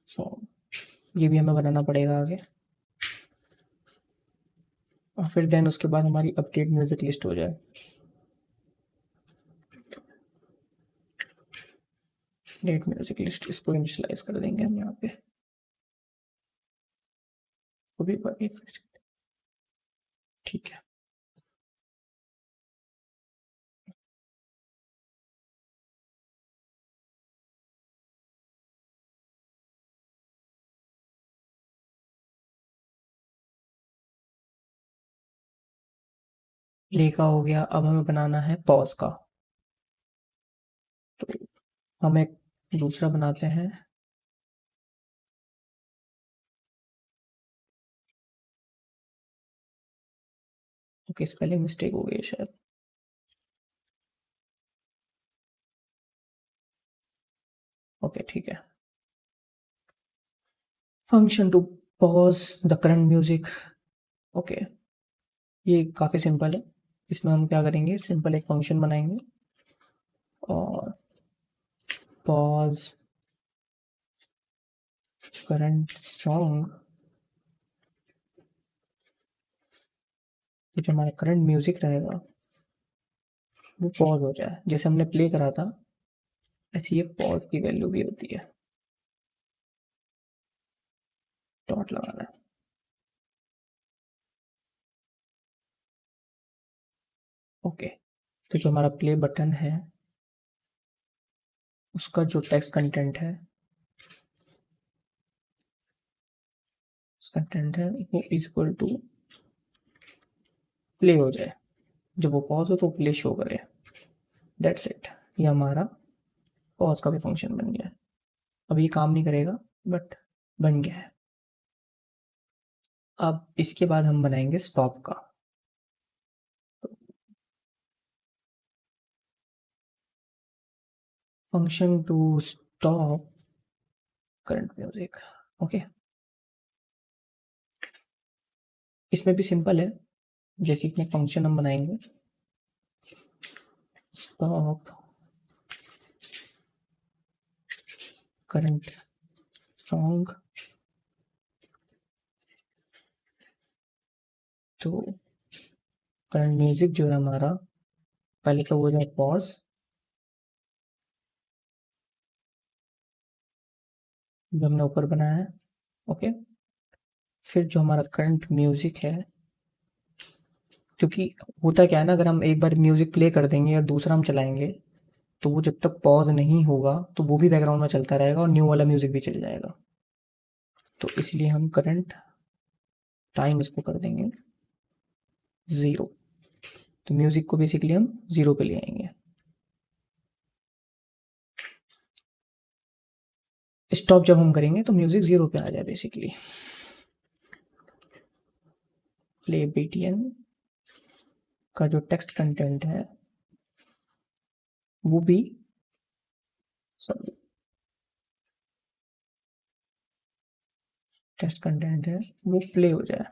song, ये भी हमें बनाना पड़ेगा आगे। और फिर देन उसके बाद हमारी अपडेट म्यूजिक लिस्ट हो जाए। अपडेट म्यूजिक लिस्ट, इसको इनिशियलाइज कर देंगे हम यहाँ पे, वो भी ठीक है। प्ले का हो गया, अब हमें बनाना है पॉज का। तो हम एक दूसरा बनाते हैं, ओके स्पेलिंग मिस्टेक हो गई शायद, ओके ठीक है। Function to pause the current music, okay ये काफ़ी सिंपल है। इसमें हम क्या करेंगे, सिंपल एक फंक्शन बनाएंगे और पॉज करंट सॉन्ग, जो हमारा करंट म्यूजिक रहेगा वो पॉज हो जाए, जैसे हमने प्ले करा था ऐसी ये पॉज की वैल्यू भी होती है, डॉट लगाना है। ओके, तो जो हमारा प्ले बटन है उसका जो टेक्स्ट कंटेंट है वो इक्वल टू प्ले हो जाए, जब वो पॉज हो तो प्ले शो करे, दैट्स इट। ये हमारा पॉज का भी फंक्शन बन गया है। अब ये काम नहीं करेगा बट बन गया है। अब इसके बाद हम बनाएंगे स्टॉप का। Function to stop current music, okay इसमें भी सिंपल है, जैसे कि फंक्शन हम बनाएंगे स्टॉप करंट सॉन्ग, तो करंट म्यूजिक जो है हमारा पहले तो वो जो पॉज, जो हमने ऊपर बनाया है, ओके फिर जो हमारा करंट म्यूजिक है, क्योंकि होता क्या है ना, अगर हम एक बार म्यूजिक प्ले कर देंगे और दूसरा हम चलाएंगे तो वो जब तक पॉज नहीं होगा तो वो भी बैकग्राउंड में चलता रहेगा और न्यू वाला म्यूजिक भी चल जाएगा। तो इसलिए हम करंट टाइम इसको कर देंगे 0। तो म्यूजिक को बेसिकली हम 0 पे ले आएंगे। स्टॉप जब हम करेंगे तो म्यूजिक 0 पे आ जाए बेसिकली। प्ले बीटीएन का जो टेक्स्ट कंटेंट है वो भी टेक्स्ट कंटेंट है वो प्ले हो जाए।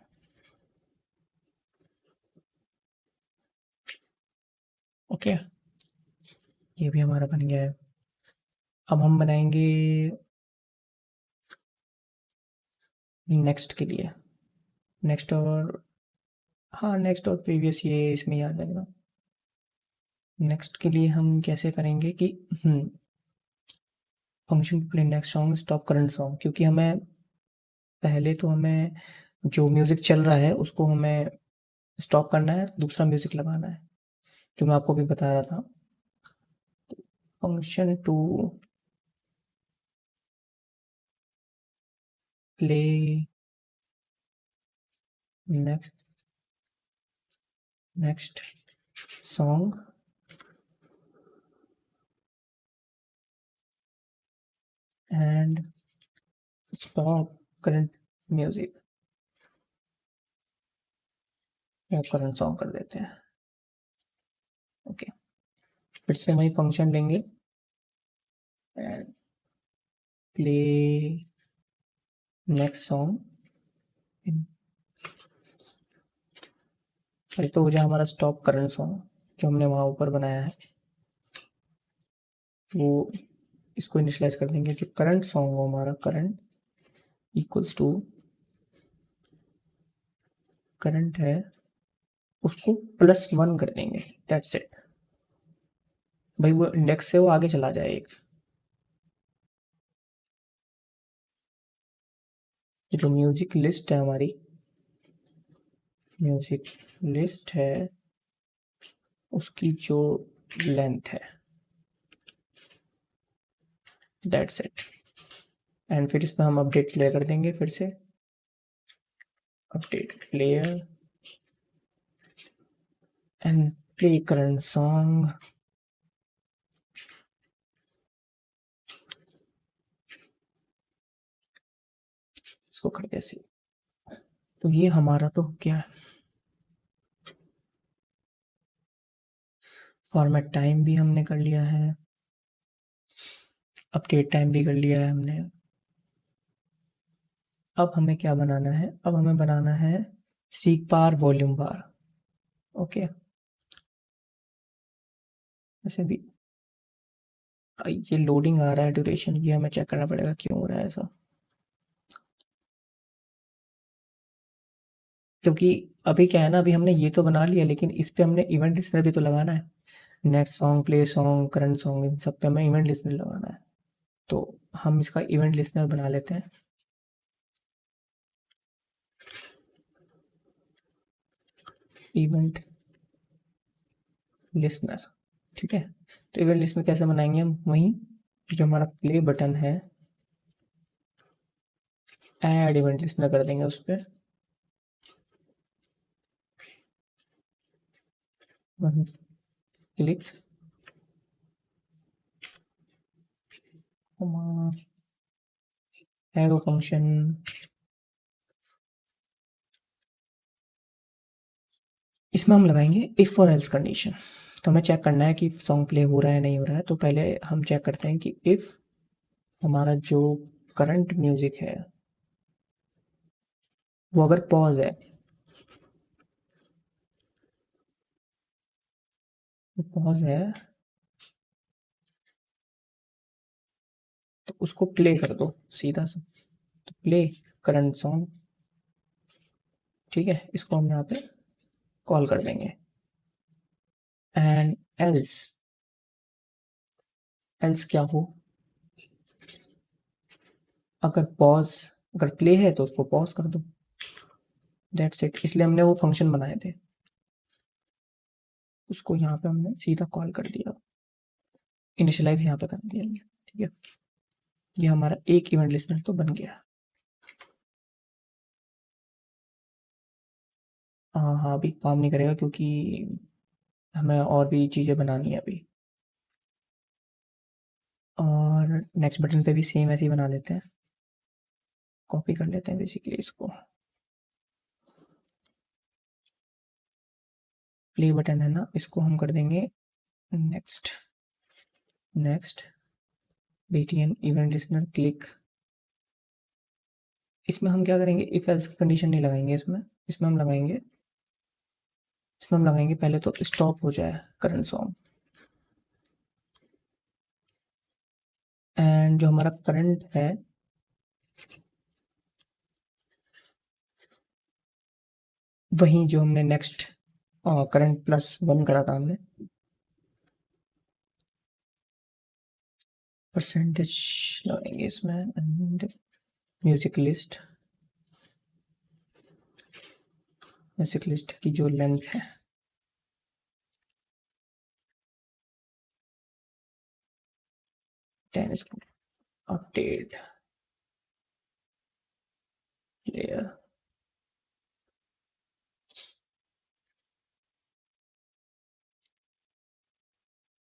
ओके, ये भी हमारा बन गया है। अब हम बनाएंगे नेक्स्ट के लिए। नेक्स्ट और हाँ, नेक्स्ट और प्रीवियस ये इसमें ही आ जाएगा। नेक्स्ट के लिए हम कैसे करेंगे कि function play next song stop current song, क्योंकि हमें पहले तो हमें जो म्यूजिक चल रहा है उसको हमें स्टॉप करना है, दूसरा म्यूजिक लगाना है, जो मैं आपको भी बता रहा था। Function to play next song and stop current music, या करंट सॉन्ग कर देते हैं। ओके, फिर से वही फंक्शन लेंगे एंड प्ले नेक्स्ट सॉन्ग। पहले तो हो जाए हमारा स्टॉप करंट सॉन्ग जो हमने वहाँ ऊपर बनाया है, वो इसको इनिशियलाइज कर देंगे। जो करंट सॉन्ग हो हमारा, करंट इक्वल्स टू करंट है उसको +1 कर देंगे। दैट्स इट भाई, वो इंडेक्स से वो आगे चला जाए एक। जो म्यूजिक लिस्ट है हमारी, म्यूजिक लिस्ट है उसकी जो लेंथ है, दैट्स इट। एंड फिर इसमें हम अपडेट प्ले कर देंगे। फिर से update player and play current song. इसको कर दे ऐसे। तो ये हमारा तो क्या है, फॉर्मेट टाइम भी हमने कर लिया है, अपडेट टाइम भी कर लिया है हमने। अब हमें क्या बनाना है, अब हमें बनाना है सीक बार वॉल्यूम बार। ओके, वैसे भी ये लोडिंग आ रहा है ड्यूरेशन, ये हमें चेक करना पड़ेगा क्यों हो रहा है ऐसा। क्योंकि अभी क्या है ना, अभी हमने ये तो बना लिया लेकिन इस पे हमने इवेंट लिस्नर भी तो लगाना है। Next song, play song, current song, इन सब पे हमें इवेंट लिस्नर लगाना है। तो हम इसका इवेंट लिस्नर बना लेते हैं। इवेंट लिस्नर, ठीक है। तो इवेंट लिस्नर कैसे बनाएंगे हम, वहीं जो हमारा प्ले बटन है ऐड इवेंट लिस्नर कर देंगे उस पर। क्लिक एरो फंक्शन, इसमें हम लगाएंगे इफ और एल्स कंडीशन। तो हमें चेक करना है कि सॉन्ग प्ले हो रहा है नहीं हो रहा है। तो पहले हम चेक करते हैं कि इफ हमारा जो करंट म्यूजिक है वो अगर पॉज है, पॉज है तो उसको प्ले कर दो सीधा सा। तो प्ले करंट सॉन्ग, ठीक है, इसको हम यहाँ पे कॉल कर देंगे। एंड एल्स, एल्स क्या हो, अगर पॉज, अगर प्ले है तो उसको पॉज कर दो। दैट्स इट, इसलिए हमने वो फंक्शन बनाए थे, उसको यहाँ पे हमने सीधा कॉल कर दिया। इनिशियलाइज यहाँ पे कर दिया, ठीक है। ये हमारा एक इवेंट लिस्टनर तो बन गया। हाँ हाँ, अभी काम नहीं करेगा क्योंकि हमें और भी चीज़ें बनानी है अभी। और नेक्स्ट बटन पे भी सेम ऐसे ही बना लेते हैं, कॉपी कर लेते हैं बेसिकली इसको। प्ले बटन है ना, इसको हम कर देंगे next. Next btn event listener click. इसमें हम क्या करेंगे, इफ एल्स की कंडीशन नहीं लगाएंगे इसमें हम लगाएंगे पहले तो स्टॉप हो जाए करंट सॉन्ग, एंड जो हमारा करंट है वही जो हमने नेक्स्ट करंट +1 करा था हमने, परसेंटेज लगाएंगे इसमें, एंड म्यूजिक लिस्ट की जो लेंथ है देन इसको अपडेट प्लेयर,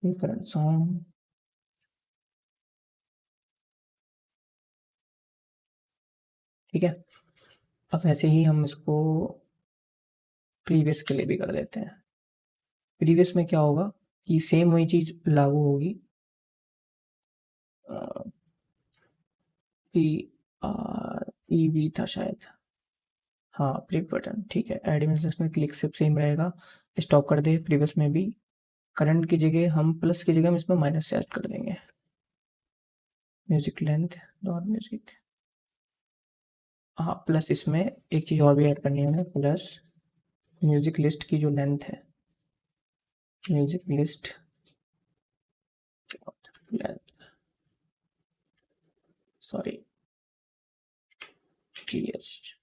करंट सॉन्ग, ठीक है। अब ऐसे ही हम इसको प्रीवियस के लिए भी कर देते हैं। प्रीवियस में क्या होगा कि सेम वही चीज लागू होगी, पी आर ई वी था शायद, हाँ प्री बटन, ठीक है। एडमिनिस्ट्रेशन में क्लिक सिर्फ सेम रहेगा, स्टॉप कर दे। प्रीवियस में भी करंट की जगह हम प्लस की जगह हम इसमें माइनस से ऐड कर देंगे। म्यूजिक लेंथ डॉट म्यूजिक, हाँ प्लस इसमें एक चीज और भी ऐड करनी है हमें, प्लस म्यूजिक लिस्ट की जो लेंथ है, music list length, sorry GPH,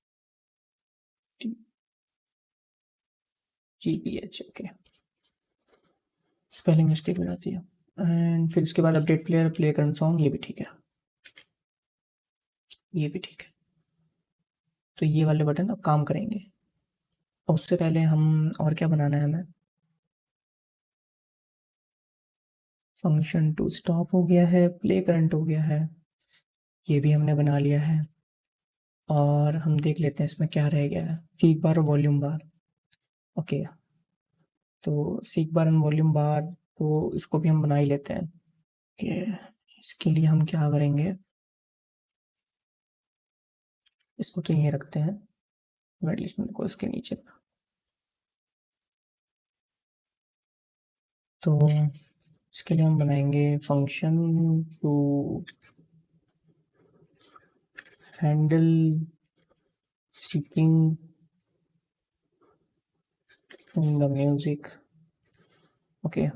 okay, spelling mistake हो जाती है। एंड फिर इसके बाद update player, play current song, ये भी ठीक है, ये भी ठीक है। तो ये वाले बटन अब काम करेंगे। उससे पहले हम और क्या बनाना है हमें, फंक्शन टू स्टॉप हो गया है, प्ले करंट हो गया है, ये भी हमने बना लिया है। और हम देख लेते हैं इसमें क्या रह गया है, सीक बार और वॉल्यूम बार, ओके। तो सीक बार एंड वॉल्यूम बार, तो इसको भी हम बना ही लेते हैं, ओके। इसके लिए हम क्या करेंगे, इसको तो यहीं रखते हैं, वेट लिस्ट को इसके नीचे। तो इसके लिए हम बनाएंगे function to handle seeking in the music, okay.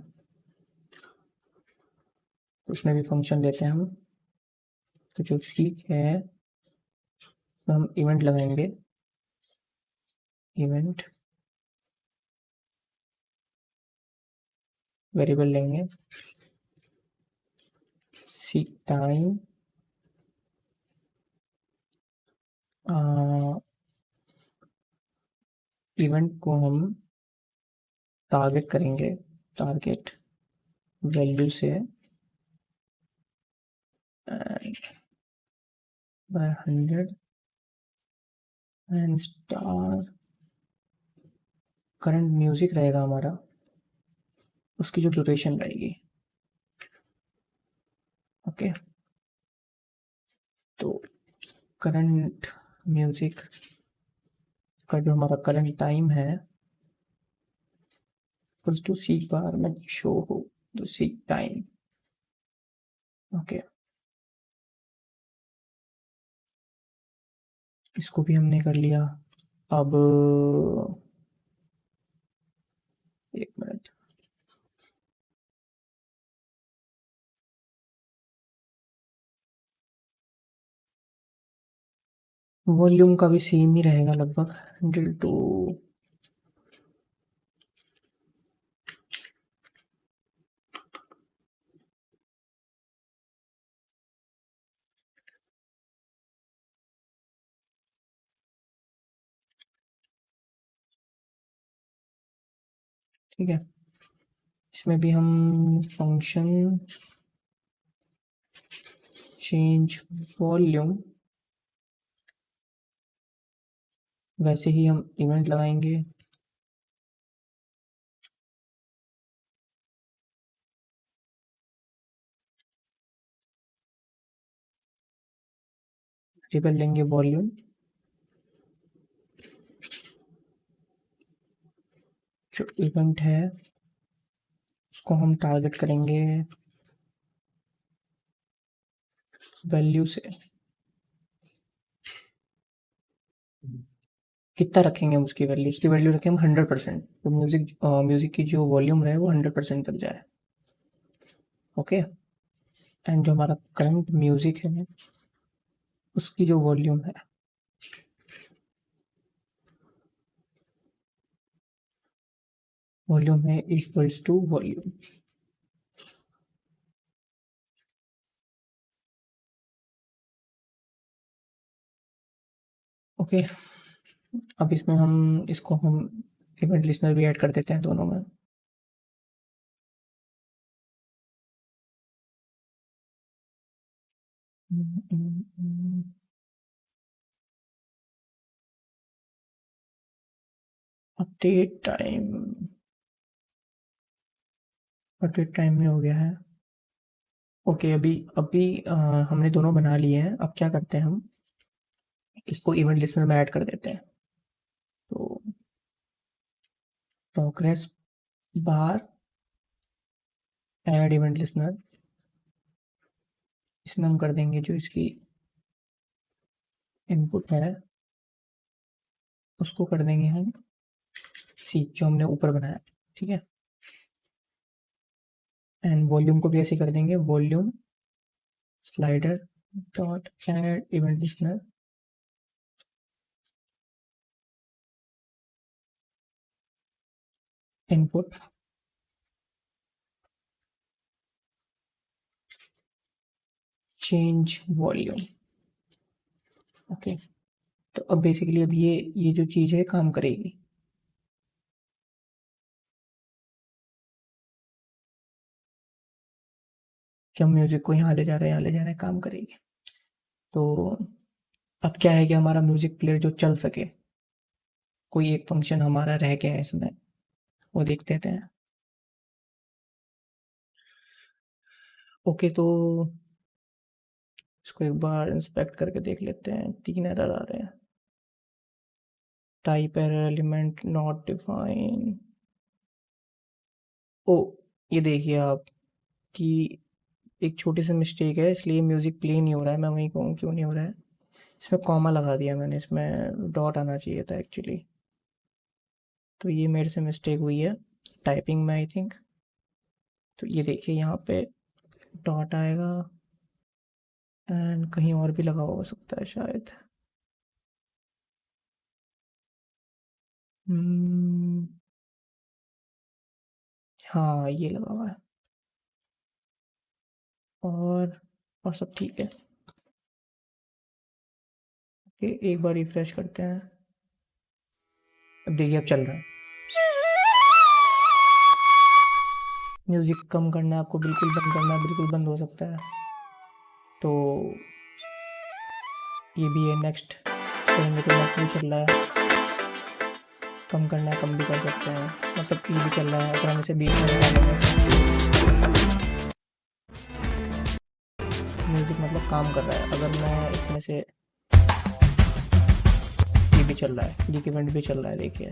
उसमें भी फंक्शन देते हैं हम। तो जो सीक है तो हम इवेंट लगाएंगे, इवेंट वेरिएबल लेंगे, सीक टाइम, इवेंट को हम टारगेट करेंगे, टारगेट वैल्यू से by 100 and star current music रहेगा हमारा, उसकी जो ड्यूरेशन रहेगी, ओके। तो करंट म्यूजिक का जो हमारा करंट टाइम है टू सीक बार में शो हो तो सीक टाइम, ओके। इसको भी हमने कर लिया। अब एक मिनट, वॉल्यूम का भी सेम ही रहेगा लगभग, 100 to ठीक है, इसमें भी हम फंक्शन चेंज वॉल्यूम, वैसे ही हम इवेंट लगाएंगे। वेरिएबल लेंगे वॉल्यूम, जो इवेंट है उसको हम टारगेट करेंगे वैल्यू से। कितना रखेंगे हम उसकी वैल्यू? उसकी वैल्यू रखें हम 100%, तो म्यूजिक की जो वॉल्यूम है वो 100% तक जाए। ओके, एंड जो हमारा करंट म्यूजिक है उसकी जो वॉल्यूम है इक्वल्स टू वॉल्यूम। ओके, अब इसमें हम इवेंट लिस्नर भी ऐड कर देते हैं दोनों में। अपडेट टाइम में हो गया है। ओके, अभी अभी हमने दोनों बना लिए हैं। अब क्या करते हैं, हम इसको इवेंट लिस्नर में ऐड कर देते हैं। तो progress bar add event listener, इसमें हम कर देंगे जो इसकी इनपुट है उसको कर देंगे हम सी, जो हमने ऊपर बनाया। ठीक है, एंड वॉल्यूम को भी ऐसे कर देंगे, volume slider dot add event listener, input change volume. Okay, तो अब बेसिकली अब ये जो चीज है काम करेगी। कि हम म्यूजिक को यहाँ ले जा रहे हैं काम करेगी। तो अब क्या है कि हमारा म्यूजिक प्लेयर जो चल सके, कोई एक फंक्शन हमारा रह गया है इसमें, वो देख लेते हैं। ओके, तो इसको एक बार इंस्पेक्ट करके देख लेते हैं। 3 एरर आ रहे हैं। Type error, element not define. ओ, ये देखिए आप कि एक छोटी सी मिस्टेक है, इसलिए म्यूजिक प्ले नहीं हो रहा है। मैं वही कहूँ क्यों नहीं हो रहा है। इसमें कॉमा लगा दिया मैंने, इसमें डॉट आना चाहिए था एक्चुअली। तो ये मेरे से मिस्टेक हुई है टाइपिंग में, आई थिंक। तो ये देखिए यहाँ पे डॉट आएगा, एंड कहीं और भी लगा हो सकता है शायद। हम्म, हाँ ये लगा हुआ है, और सब ठीक है। ओके, एक बार रिफ्रेश करते हैं। अब देखिए अब चल रहा है। म्यूजिक कम करना है आपको, बिल्कुल बंद करना है, बिल्कुल बंद हो सकता है। तो ये भी है, नेक्स्ट करेंगे तो नेक्स्ट भी चल रहा है। कम करना है, कम भी कर सकते हैं, मतलब ये भी चल रहा है। अगर हम इसे बीच में डालेंगे, म्यूजिक मतलब काम कर रहा है। अगर मैं इसमें से, ये भी चल रहा है, क्लिक इवेंट भी चल रहा है, देखिए।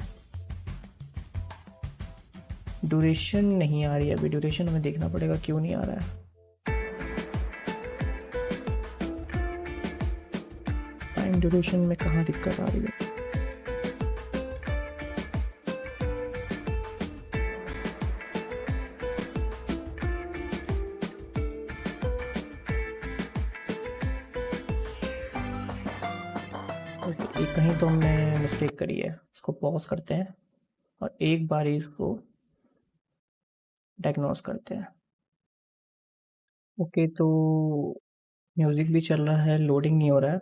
ड्यूरेशन नहीं आ रही है अभी, ड्यूरेशन हमें देखना पड़ेगा क्यों नहीं आ रहा है। टाइम ड्यूरेशन में कहाँ दिक्कत आ रही है? एक कहीं तो हमने मिस्टेक करी है। इसको पॉज करते हैं और एक बार इसको डायग्नोस करते हैं। ओके, तो म्यूजिक भी चल रहा है, लोडिंग नहीं हो रहा है।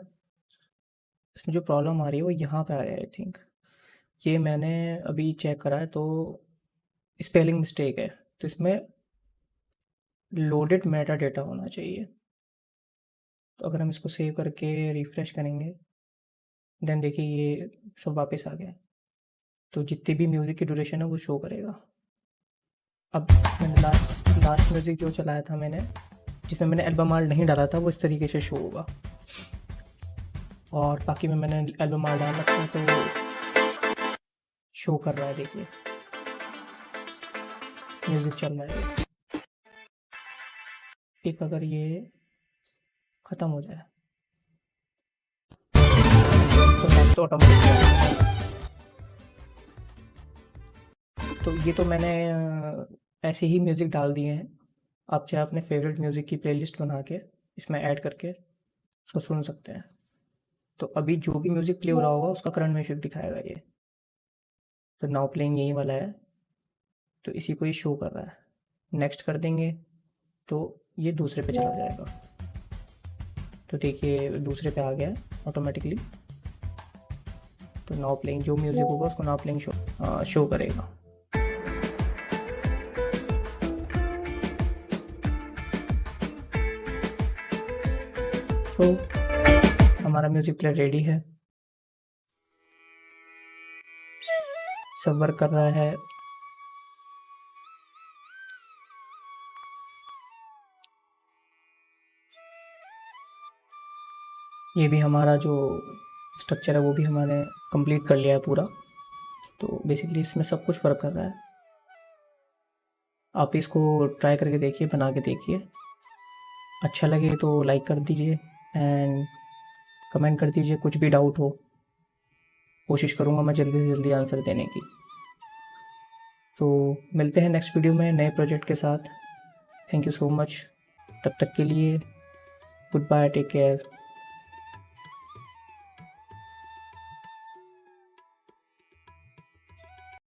इसमें जो प्रॉब्लम आ रही है वो यहाँ पे आ रही है, आई थिंक। ये मैंने अभी चेक करा है, तो स्पेलिंग मिस्टेक है, तो इसमें लोडेड मेटा डेटा होना चाहिए। तो अगर हम इसको सेव करके रिफ्रेश करेंगे, देन देखिए ये सब वापस आ गया। तो जितनी भी म्यूज़िक की ड्यूरेशन है वो शो करेगा। अब मैंने लास्ट म्यूज़िक जो चलाया था मैंने, जिसमें मैंने एल्बम आर्ट नहीं डाला था, वो इस तरीके से शो होगा। और बाकी में मैंने एल्बम आर्ट डाल रखा है तो वो शो कर रहा है। देखिए म्यूज़िक चल रहा है। एक अगर ये ख़त्म हो जाए तो नेक्स्ट ऑटोमेटिक। तो ये तो मैंने ऐसे ही म्यूज़िक डाल दिए हैं। आप चाहे अपने फेवरेट म्यूज़िक की प्लेलिस्ट बना के इसमें ऐड करके उसको सुन सकते हैं। तो अभी जो भी म्यूज़िक प्ले हो रहा होगा उसका करंट म्यूज़िक दिखाएगा ये। तो नाउ प्लेइंग यही वाला है, तो इसी को ये शो कर रहा है। नेक्स्ट कर देंगे तो ये दूसरे पे चला जाएगा। तो देखिए दूसरे पे आ गया है ऑटोमेटिकली। तो नाउ प्लेइंग जो म्यूज़िक होगा उसको नाउ प्लेइंग शो करेगा। तो हमारा म्यूज़िक प्लेयर रेडी है, सब वर्क कर रहा है। ये भी हमारा जो स्ट्रक्चर है वो भी हमारे कंप्लीट कर लिया है पूरा। तो बेसिकली इसमें सब कुछ वर्क कर रहा है। आप इसको ट्राई करके देखिए, बना के देखिए। अच्छा लगे तो लाइक कर दीजिए एंड कमेंट कर दीजिए। कुछ भी डाउट हो कोशिश करूँगा मैं जल्दी से जल्दी आंसर देने की। तो मिलते हैं नेक्स्ट वीडियो में नए प्रोजेक्ट के साथ। Thank you so much. तब तक के लिए गुड बाय, टेक केयर।